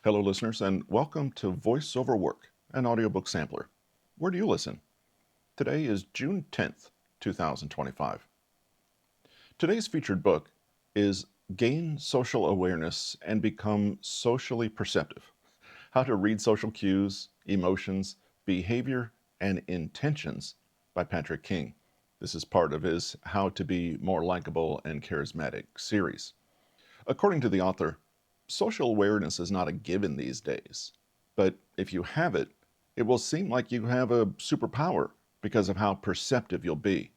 Hello, listeners, and welcome to Voice Over Work, an audiobook sampler. Where do you listen? Today is June 10th, 2025. Today's featured book is Gain Social Awareness and Become Socially Perceptive: How to Read Social Cues, Emotions, Behavior, and Intentions by Patrick King. This is part of his How to Be More Likable and Charismatic series. According to the author, social awareness is not a given these days, but if you have it, it will seem like you have a superpower because of how perceptive you'll be.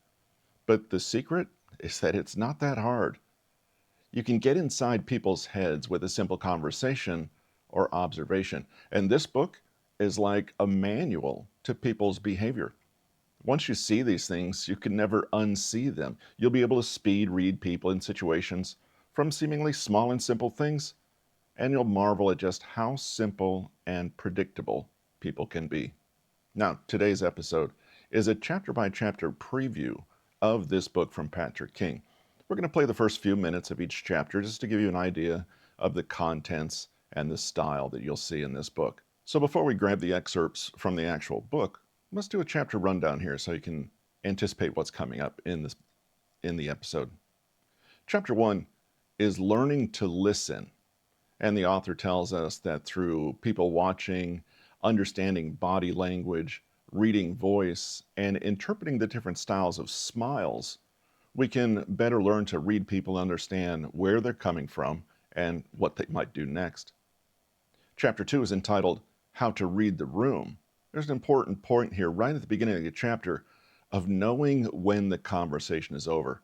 But the secret is that it's not that hard. You can get inside people's heads with a simple conversation or observation, and this book is like a manual to people's behavior. Once you see these things, you can never unsee them. You'll be able to speed read people in situations from seemingly small and simple things, and you'll marvel at just how simple and predictable people can be. Now, today's episode is a chapter-by-chapter preview of this book from Patrick King. We're going to play the first few minutes of each chapter just to give you an idea of the contents and the style that you'll see in this book. So before we grab the excerpts from the actual book, let's do a chapter rundown here so you can anticipate what's coming up in the episode. Chapter 1 is learning to listen. And the author tells us that through people watching, understanding body language, reading voice, and interpreting the different styles of smiles, we can better learn to read people and understand where they're coming from and what they might do next. Chapter 2 is entitled How to Read the Room. There's an important point here right at the beginning of the chapter of knowing when the conversation is over.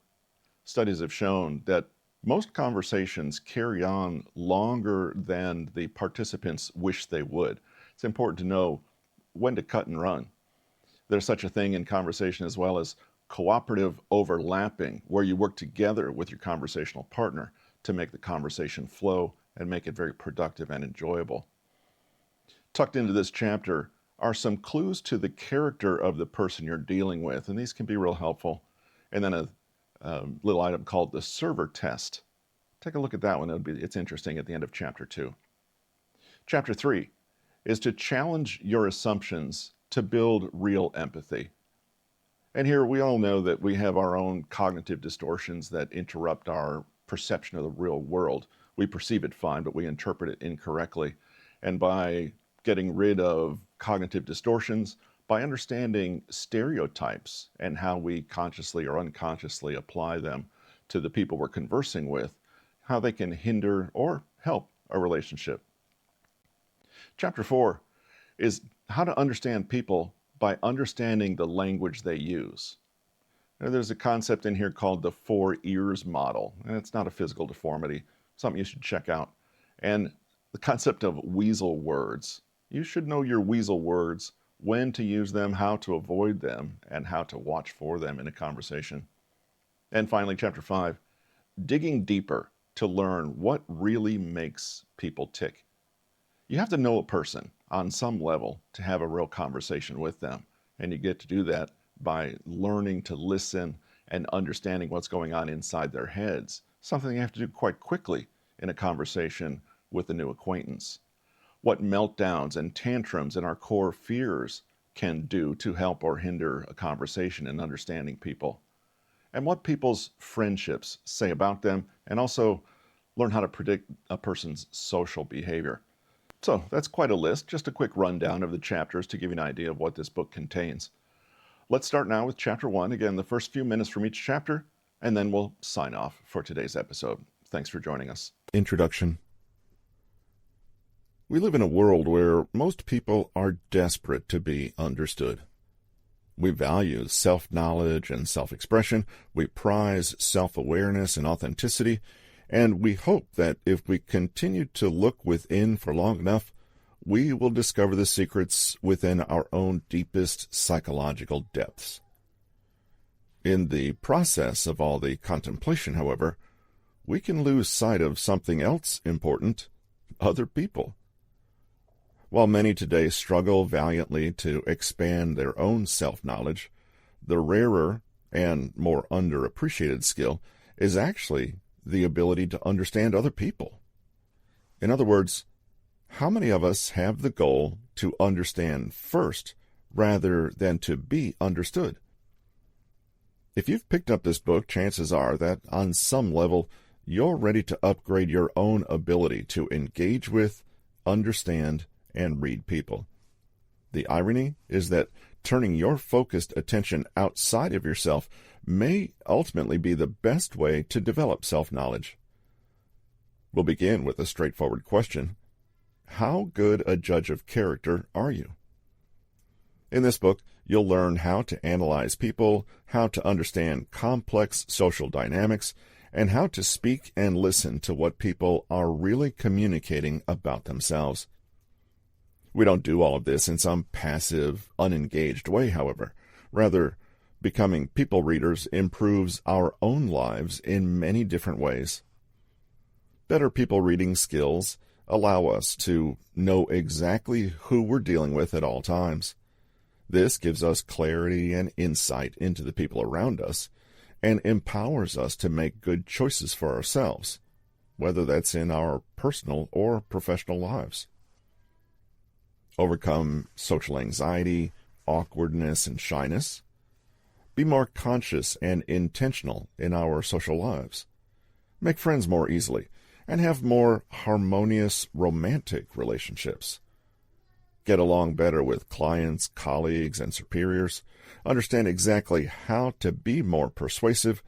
Studies have shown that most conversations carry on longer than the participants wish they would. It's important to know when to cut and run. There's such a thing in conversation as well as cooperative overlapping, where you work together with your conversational partner to make the conversation flow and make it very productive and enjoyable. Tucked into this chapter are some clues to the character of the person you're dealing with, and these can be real helpful. And then a little item called the server test. Take a look at that one. It's interesting at the end of chapter 2. Chapter 3 is to challenge your assumptions to build real empathy. And here we all know that we have our own cognitive distortions that interrupt our perception of the real world. We perceive it fine, but we interpret it incorrectly. And by getting rid of cognitive distortions, by understanding stereotypes and how we consciously or unconsciously apply them to the people we're conversing with, how they can hinder or help a relationship. Chapter 4 is how to understand people by understanding the language they use. Now, there's a concept in here called the 4 ears model, and it's not a physical deformity, something you should check out. And the concept of weasel words. You should know your weasel words, when to use them, how to avoid them, and how to watch for them in a conversation. And finally, chapter 5, digging deeper to learn what really makes people tick. You have to know a person on some level to have a real conversation with them, and you get to do that by learning to listen and understanding what's going on inside their heads, something you have to do quite quickly in a conversation with a new acquaintance. What meltdowns and tantrums and our core fears can do to help or hinder a conversation and understanding people, and what people's friendships say about them, and also learn how to predict a person's social behavior. So that's quite a list, just a quick rundown of the chapters to give you an idea of what this book contains. Let's start now with chapter 1. Again, the first few minutes from each chapter, and then we'll sign off for today's episode. Thanks for joining us. Introduction. We live in a world where most people are desperate to be understood. We value self-knowledge and self-expression. We prize self-awareness and authenticity. And we hope that if we continue to look within for long enough, we will discover the secrets within our own deepest psychological depths. In the process of all the contemplation, however, we can lose sight of something else important: other people. While many today struggle valiantly to expand their own self-knowledge, the rarer and more underappreciated skill is actually the ability to understand other people. In other words, How many of us have the goal to understand first rather than to be understood? If you've picked up this book, chances are that on some level you're ready to upgrade your own ability to engage with, understand, and read people. The irony is that turning your focused attention outside of yourself may ultimately be the best way to develop self-knowledge. We'll begin with a straightforward question. How good a judge of character are you? In this book, you'll learn how to analyze people, how to understand complex social dynamics, and how to speak and listen to what people are really communicating about themselves. We don't do all of this in some passive, unengaged way, however. Rather, becoming people readers improves our own lives in many different ways. Better people reading skills allow us to know exactly who we're dealing with at all times. This gives us clarity and insight into the people around us and empowers us to make good choices for ourselves, whether that's in our personal or professional lives. Overcome social anxiety, awkwardness, and shyness. Be more conscious and intentional in our social lives. Make friends more easily and have more harmonious romantic relationships. Get along better with clients, colleagues, and superiors. Understand exactly how to be more persuasive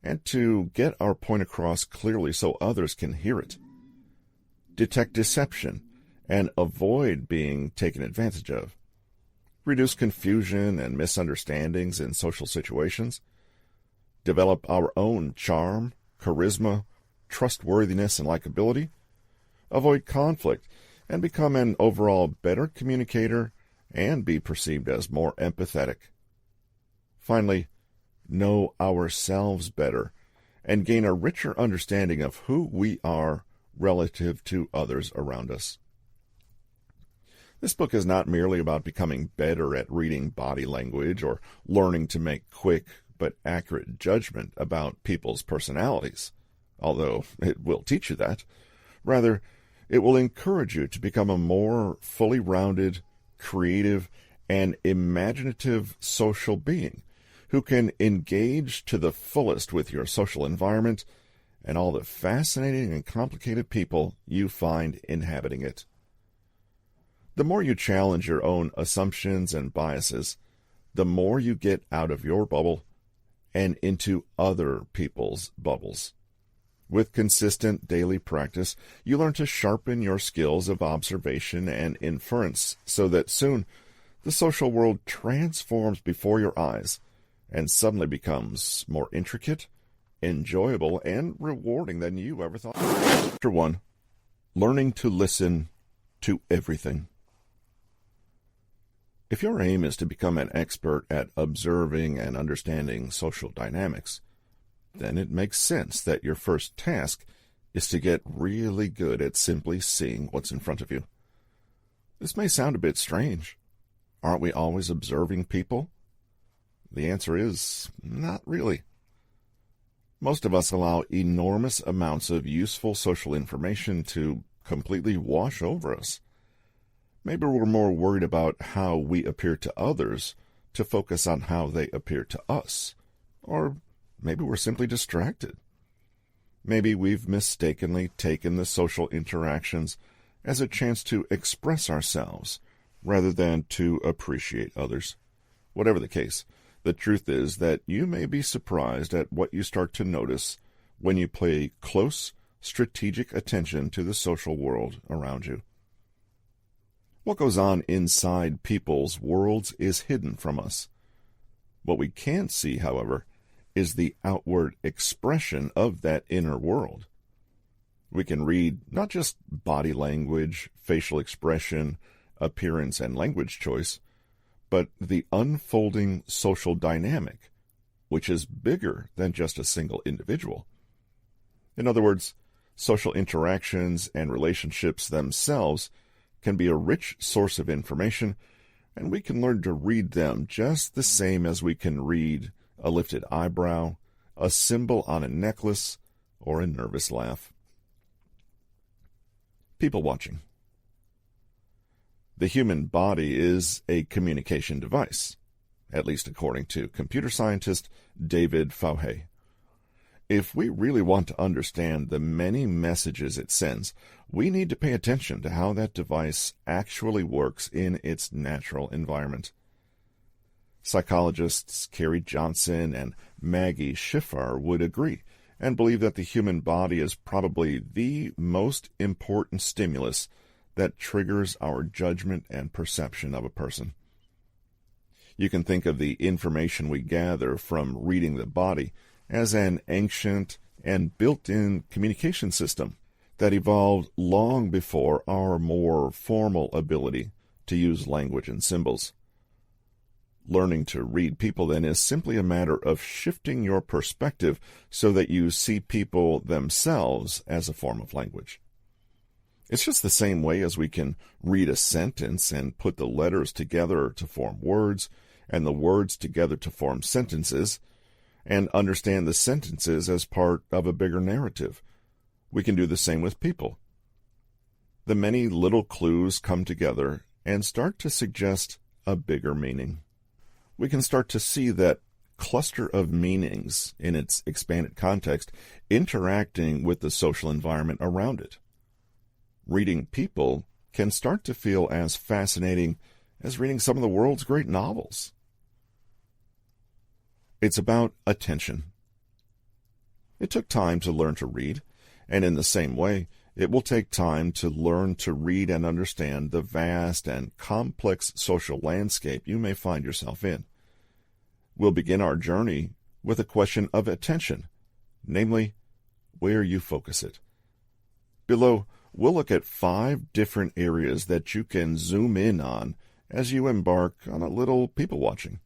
and to get our point across clearly so others can hear it. Detect deception and avoid being taken advantage of. Reduce confusion and misunderstandings in social situations. Develop our own charm, charisma, trustworthiness, and likability. Avoid conflict and become an overall better communicator and be perceived as more empathetic. Finally, know ourselves better and gain a richer understanding of who we are relative to others around us. This book is not merely about becoming better at reading body language or learning to make quick but accurate judgment about people's personalities, although it will teach you that. Rather, it will encourage you to become a more fully rounded, creative, and imaginative social being who can engage to the fullest with your social environment and all the fascinating and complicated people you find inhabiting it. The more you challenge your own assumptions and biases, the more you get out of your bubble and into other people's bubbles. With consistent daily practice, you learn to sharpen your skills of observation and inference so that soon the social world transforms before your eyes and suddenly becomes more intricate, enjoyable, and rewarding than you ever thought. Chapter 1. Learning to listen to everything. If your aim is to become an expert at observing and understanding social dynamics, then it makes sense that your first task is to get really good at simply seeing what's in front of you. This may sound a bit strange. Aren't we always observing people? The answer is, not really. Most of us allow enormous amounts of useful social information to completely wash over us. Maybe we're more worried about how we appear to others to focus on how they appear to us. Or maybe we're simply distracted. Maybe we've mistakenly taken the social interactions as a chance to express ourselves rather than to appreciate others. Whatever the case, the truth is that you may be surprised at what you start to notice when you pay close, strategic attention to the social world around you. What goes on inside people's worlds is hidden from us. What we can see, however, is the outward expression of that inner world. We can read not just body language, facial expression, appearance, and language choice, but the unfolding social dynamic, which is bigger than just a single individual. In other words, social interactions and relationships themselves can be a rich source of information, and we can learn to read them just the same as we can read a lifted eyebrow, a symbol on a necklace, or a nervous laugh. People watching. The human body is a communication device, at least according to computer scientist David Fauhay. If we really want to understand the many messages it sends, we need to pay attention to how that device actually works in its natural environment. Psychologists Carrie Johnson and Maggie Schiffar would agree and believe that the human body is probably the most important stimulus that triggers our judgment and perception of a person. You can think of the information we gather from reading the body as an ancient and built-in communication system that evolved long before our more formal ability to use language and symbols. Learning to read people, then, is simply a matter of shifting your perspective so that you see people themselves as a form of language. It's just the same way as we can read a sentence and put the letters together to form words, and the words together to form sentences, and understand the sentences as part of a bigger narrative. We can do the same with people. The many little clues come together and start to suggest a bigger meaning. We can start to see that cluster of meanings in its expanded context interacting with the social environment around it. Reading people can start to feel as fascinating as reading some of the world's great novels. It's about attention. It took time to learn to read, and in the same way, it will take time to learn to read and understand the vast and complex social landscape you may find yourself in. We'll begin our journey with a question of attention, namely, where you focus it. Below, we'll look at 5 different areas that you can zoom in on as you embark on a little people-watching.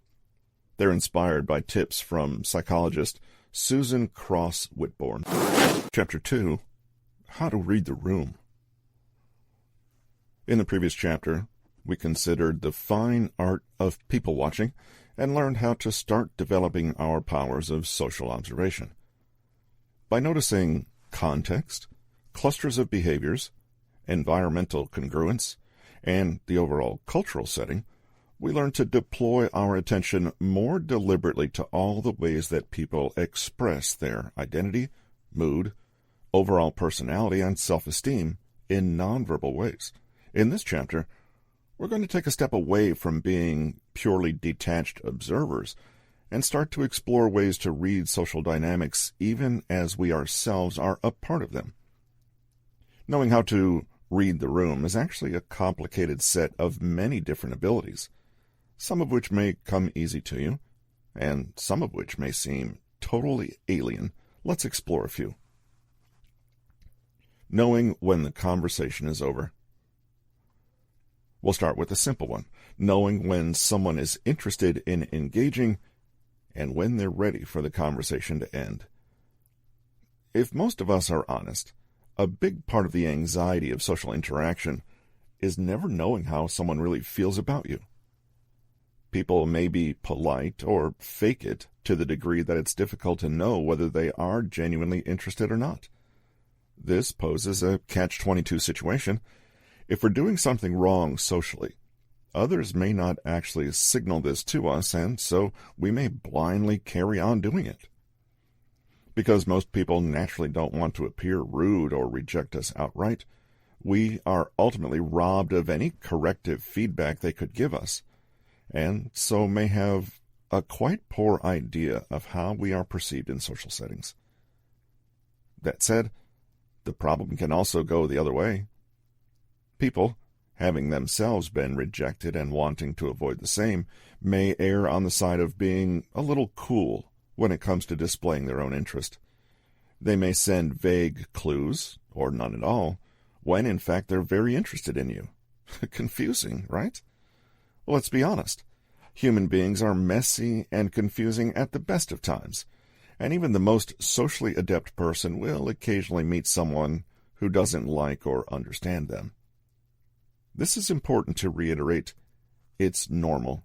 They're inspired by tips from psychologist Susan Cross Whitbourne. Chapter 2, How to Read the Room. In the previous chapter, we considered the fine art of people-watching and learned how to start developing our powers of social observation. By noticing context, clusters of behaviors, environmental congruence, and the overall cultural setting, we learn to deploy our attention more deliberately to all the ways that people express their identity, mood, overall personality, and self-esteem in nonverbal ways. In this chapter, we're going to take a step away from being purely detached observers and start to explore ways to read social dynamics even as we ourselves are a part of them. Knowing how to read the room is actually a complicated set of many different abilities, some of which may come easy to you, and some of which may seem totally alien. Let's explore a few. Knowing when the conversation is over. We'll start with a simple one, knowing when someone is interested in engaging and when they're ready for the conversation to end. If most of us are honest, a big part of the anxiety of social interaction is never knowing how someone really feels about you. People may be polite or fake it to the degree that it's difficult to know whether they are genuinely interested or not. This poses a catch-22 situation. If we're doing something wrong socially, others may not actually signal this to us, and so we may blindly carry on doing it. Because most people naturally don't want to appear rude or reject us outright, we are ultimately robbed of any corrective feedback they could give us, and so may have a quite poor idea of how we are perceived in social settings. That said, the problem can also go the other way. People, having themselves been rejected and wanting to avoid the same, may err on the side of being a little cool when it comes to displaying their own interest. They may send vague clues, or none at all, when in fact they're very interested in you. Confusing, right? Well, let's be honest. Human beings are messy and confusing at the best of times, and even the most socially adept person will occasionally meet someone who doesn't like or understand them. This is important to reiterate. It's normal.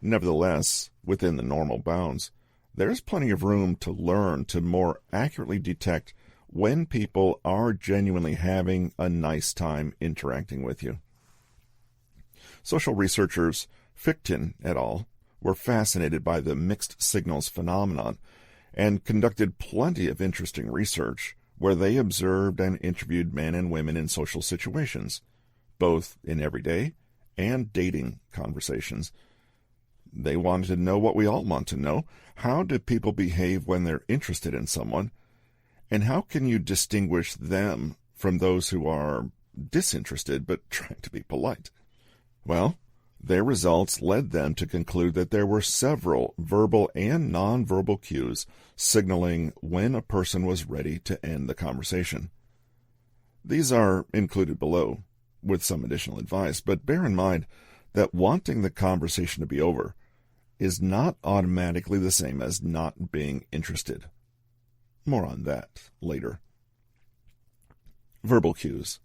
Nevertheless, within the normal bounds, there's plenty of room to learn to more accurately detect when people are genuinely having a nice time interacting with you. Social researchers Fichten et al. Were fascinated by the mixed signals phenomenon and conducted plenty of interesting research where they observed and interviewed men and women in social situations, both in everyday and dating conversations. They wanted to know what we all want to know. How do people behave when they're interested in someone? And how can you distinguish them from those who are disinterested but trying to be polite? Well, their results led them to conclude that there were several verbal and nonverbal cues signaling when a person was ready to end the conversation. These are included below, with some additional advice, but bear in mind that wanting the conversation to be over is not automatically the same as not being interested. More on that later. Verbal cues.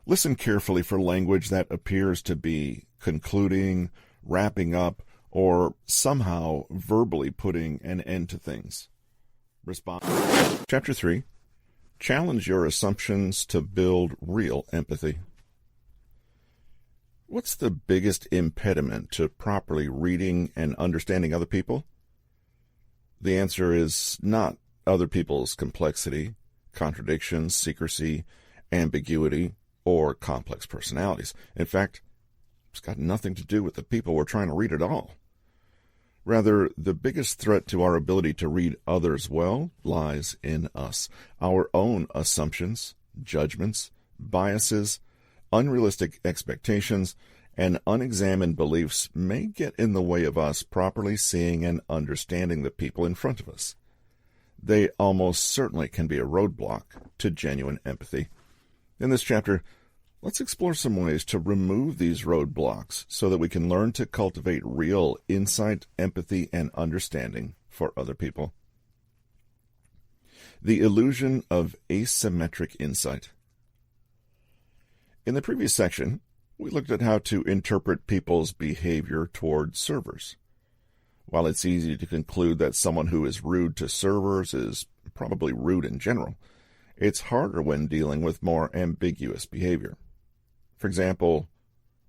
Listen carefully for language that appears to be concluding, wrapping up, or somehow verbally putting an end to things. Response. Chapter 3. Challenge your assumptions to build real empathy. What's the biggest impediment to properly reading and understanding other people? The answer is not other people's complexity, contradictions, secrecy, ambiguity, or complex personalities. In fact, it's got nothing to do with the people we're trying to read at all. Rather, the biggest threat to our ability to read others well lies in us. Our own assumptions, judgments, biases, unrealistic expectations, and unexamined beliefs may get in the way of us properly seeing and understanding the people in front of us. They almost certainly can be a roadblock to genuine empathy. In this chapter, let's explore some ways to remove these roadblocks so that we can learn to cultivate real insight, empathy, and understanding for other people. The illusion of asymmetric insight. In the previous section, we looked at how to interpret people's behavior toward servers. While it's easy to conclude that someone who is rude to servers is probably rude in general, it's harder when dealing with more ambiguous behavior. For example,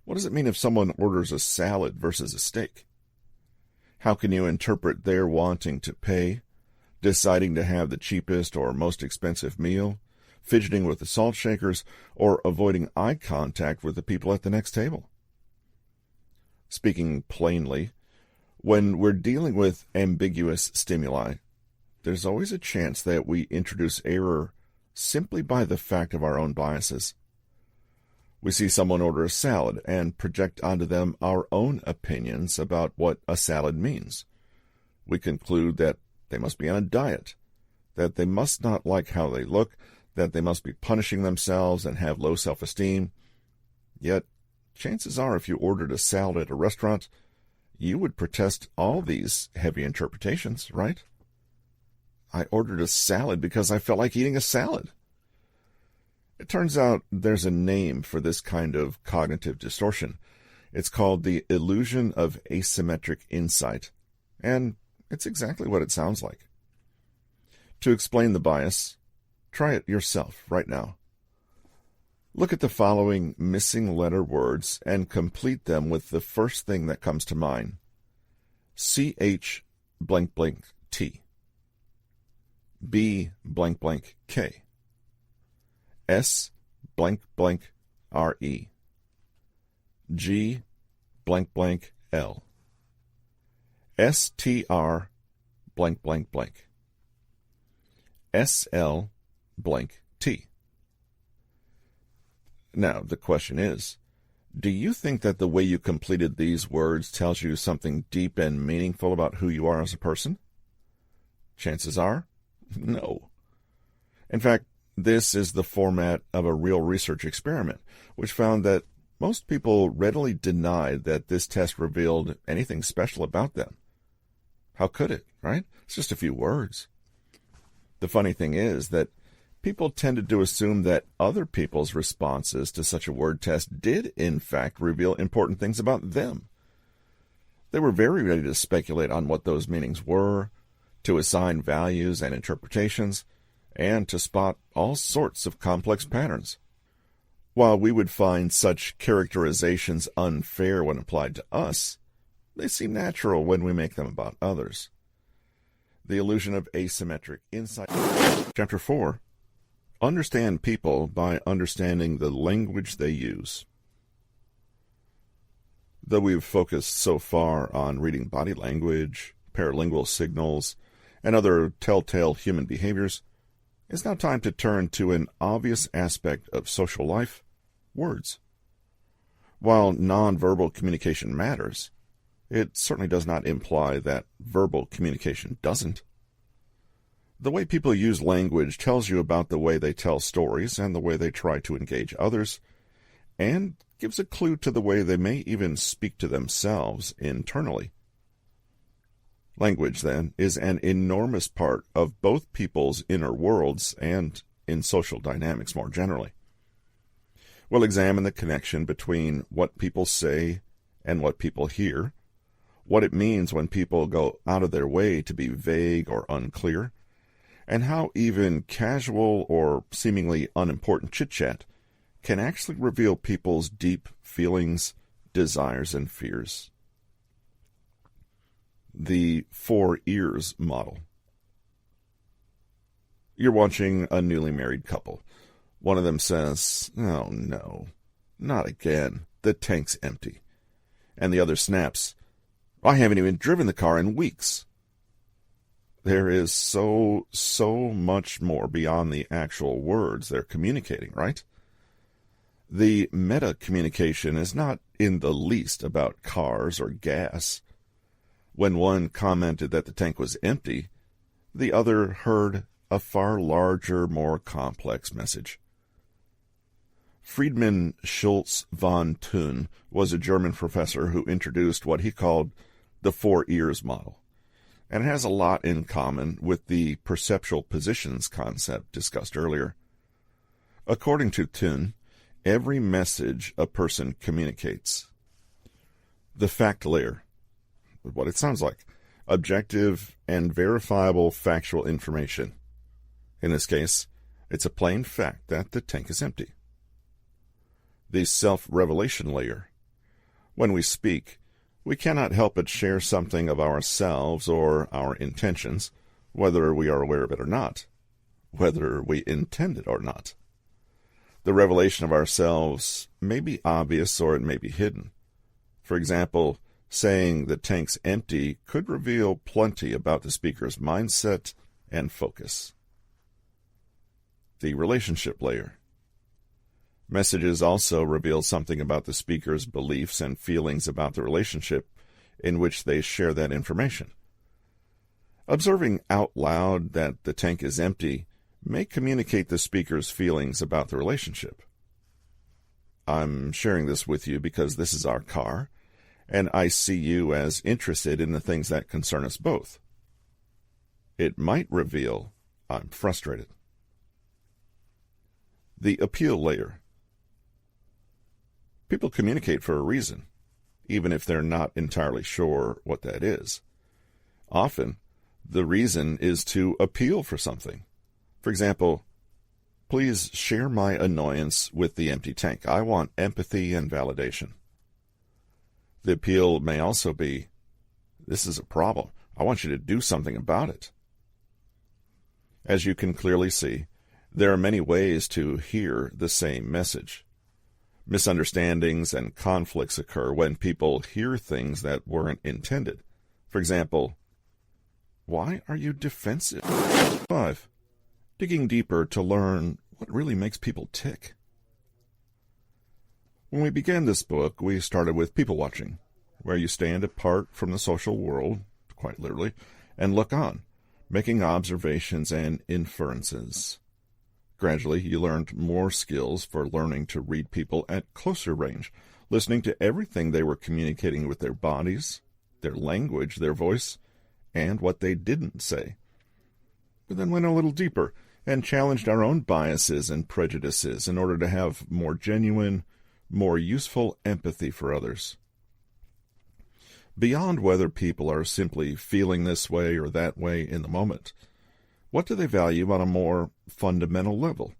what does it mean if someone orders a salad versus a steak? How can you interpret their wanting to pay, deciding to have the cheapest or most expensive meal, fidgeting with the salt shakers, or avoiding eye contact with the people at the next table? Speaking plainly, when we're dealing with ambiguous stimuli, there's always a chance that we introduce error simply by the fact of our own biases. We see someone order a salad and project onto them our own opinions about what a salad means. We conclude that they must be on a diet, that they must not like how they look, that they must be punishing themselves and have low self-esteem. Yet, chances are if you ordered a salad at a restaurant, you would protest all these heavy interpretations, right? I ordered a salad because I felt like eating a salad. It turns out there's a name for this kind of cognitive distortion. It's called the illusion of asymmetric insight, and it's exactly what it sounds like. To explain the bias, try it yourself right now. Look at the following missing letter words and complete them with the first thing that comes to mind. CH blank blank T. B blank blank K. S blank blank RE. G blank blank L. STR blank blank blank. SL blank T. Now, the question is, do you think that the way you completed these words tells you something deep and meaningful about who you are as a person? Chances are, no. In fact, this is the format of a real research experiment, which found that most people readily denied that this test revealed anything special about them. How could it, right? It's just a few words. The funny thing is that people tended to assume that other people's responses to such a word test did, in fact, reveal important things about them. They were very ready to speculate on what those meanings were, to assign values and interpretations, and to spot all sorts of complex patterns. While we would find such characterizations unfair when applied to us, they seem natural when we make them about others. The illusion of asymmetric insight. Chapter 4. Understand people by understanding the language they use. Though we've focused so far on reading body language, paralingual signals, and other telltale human behaviors, it's now time to turn to an obvious aspect of social life: words. While nonverbal communication matters, it certainly does not imply that verbal communication doesn't. The way people use language tells you about the way they tell stories and the way they try to engage others, and gives a clue to the way they may even speak to themselves internally. Language, then, is an enormous part of both people's inner worlds and in social dynamics more generally. We'll examine the connection between what people say and what people hear, what it means when people go out of their way to be vague or unclear, and how even casual or seemingly unimportant chit-chat can actually reveal people's deep feelings, desires, and fears. The 4 ears model. You're watching a newly married couple. One of them says, "Oh no, not again. The tank's empty." And the other snaps, "I haven't even driven the car in weeks." There is so much more beyond the actual words they're communicating, right? The meta-communication is not in the least about cars or gas. When one commented that the tank was empty, the other heard a far larger, more complex message. Friedmann Schulz von Thun was a German professor who introduced what he called the 4 ears model, and it has a lot in common with the perceptual positions concept discussed earlier. According to Thun, every message a person communicates. The fact layer, what it sounds like, objective and verifiable factual information. In this case, it's a plain fact that the tank is empty. The self-revelation layer. When we speak, we cannot help but share something of ourselves or our intentions, whether we are aware of it or not, whether we intend it or not. The revelation of ourselves may be obvious or it may be hidden. For example, saying the tank's empty could reveal plenty about the speaker's mindset and focus. The relationship layer. Messages also reveal something about the speaker's beliefs and feelings about the relationship in which they share that information. Observing out loud that the tank is empty may communicate the speaker's feelings about the relationship. I'm sharing this with you because this is our car, and I see you as interested in the things that concern us both. It might reveal I'm frustrated. The appeal layer. People communicate for a reason, even if they're not entirely sure what that is. Often, the reason is to appeal for something. For example, "Please share my annoyance with the empty tank. I want empathy and validation." The appeal may also be, "This is a problem. I want you to do something about it." As you can clearly see, there are many ways to hear the same message. Misunderstandings and conflicts occur when people hear things that weren't intended. For example, "Why are you defensive?" 5. Digging deeper to learn what really makes people tick. When we began this book, we started with people watching, where you stand apart from the social world, quite literally, and look on, making observations and inferences. Gradually, you learned more skills for learning to read people at closer range, listening to everything they were communicating with their bodies, their language, their voice, and what they didn't say. We then went a little deeper and challenged our own biases and prejudices in order to have more genuine, more useful empathy for others. Beyond whether people are simply feeling this way or that way in the moment, what do they value on a more fundamental level?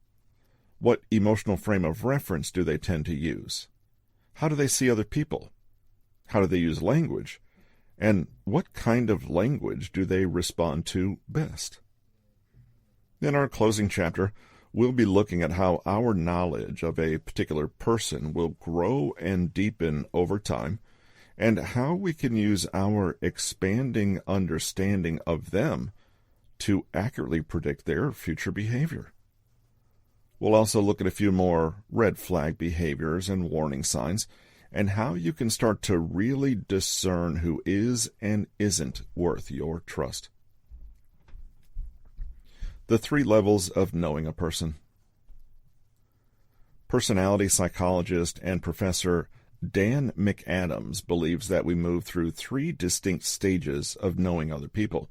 What emotional frame of reference do they tend to use? How do they see other people? How do they use language? And what kind of language do they respond to best? In our closing chapter, we'll be looking at how our knowledge of a particular person will grow and deepen over time, and how we can use our expanding understanding of them to accurately predict their future behavior. We'll also look at a few more red flag behaviors and warning signs, and how you can start to really discern who is and isn't worth your trust. The 3 levels of knowing a person. Personality psychologist and professor Dan McAdams believes that we move through 3 distinct stages of knowing other people,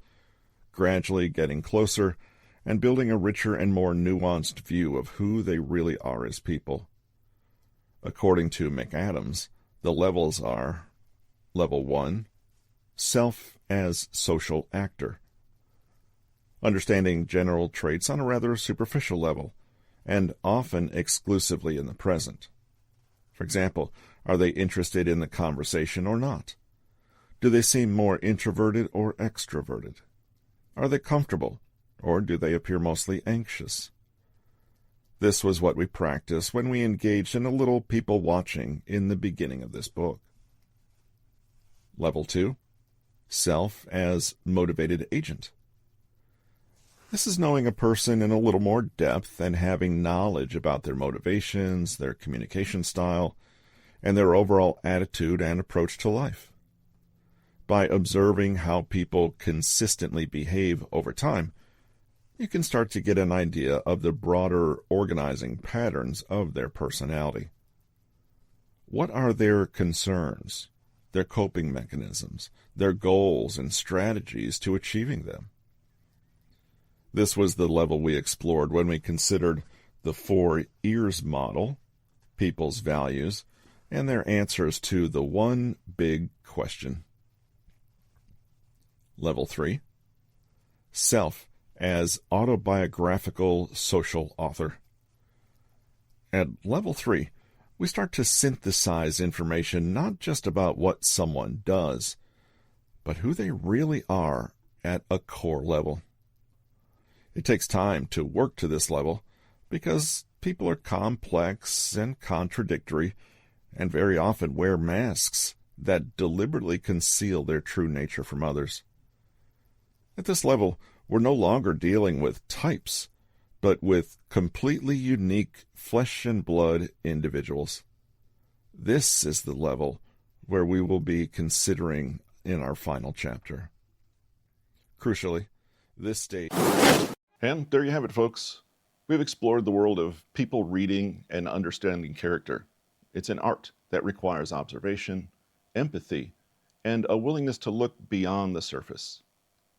gradually getting closer and building a richer and more nuanced view of who they really are as people. According to McAdams, the levels are: Level 1, self as social actor. Understanding general traits on a rather superficial level, and often exclusively in the present. For example, are they interested in the conversation or not? Do they seem more introverted or extroverted? Are they comfortable, or do they appear mostly anxious? This was what we practiced when we engaged in a little people watching in the beginning of this book. Level 2, self as motivated agent. This is knowing a person in a little more depth and having knowledge about their motivations, their communication style, and their overall attitude and approach to life. By observing how people consistently behave over time, you can start to get an idea of the broader organizing patterns of their personality. What are their concerns, their coping mechanisms, their goals and strategies to achieving them? This was the level we explored when we considered the 4 ears model, people's values, and their answers to the one big question. Level 3, self as autobiographical social author. At level 3, we start to synthesize information not just about what someone does, but who they really are at a core level. It takes time to work to this level because people are complex and contradictory and very often wear masks that deliberately conceal their true nature from others. At this level, we're no longer dealing with types, but with completely unique flesh and blood individuals. This is the level where we will be considering in our final chapter. Crucially, this stage... And there you have it, folks. We've explored the world of people reading and understanding character. It's an art that requires observation, empathy, and a willingness to look beyond the surface.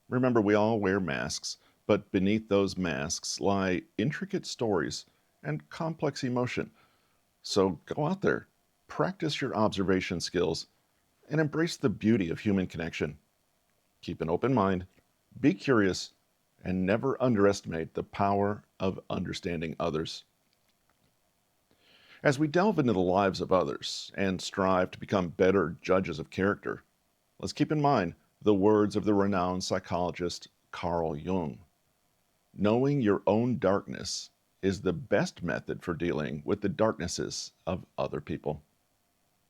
Remember, we all wear masks, but beneath those masks lie intricate stories and complex emotion. So go out there, practice your observation skills, and embrace the beauty of human connection. Keep an open mind, be curious, and never underestimate the power of understanding others. As we delve into the lives of others and strive to become better judges of character, let's keep in mind the words of the renowned psychologist Carl Jung. Knowing your own darkness is the best method for dealing with the darknesses of other people.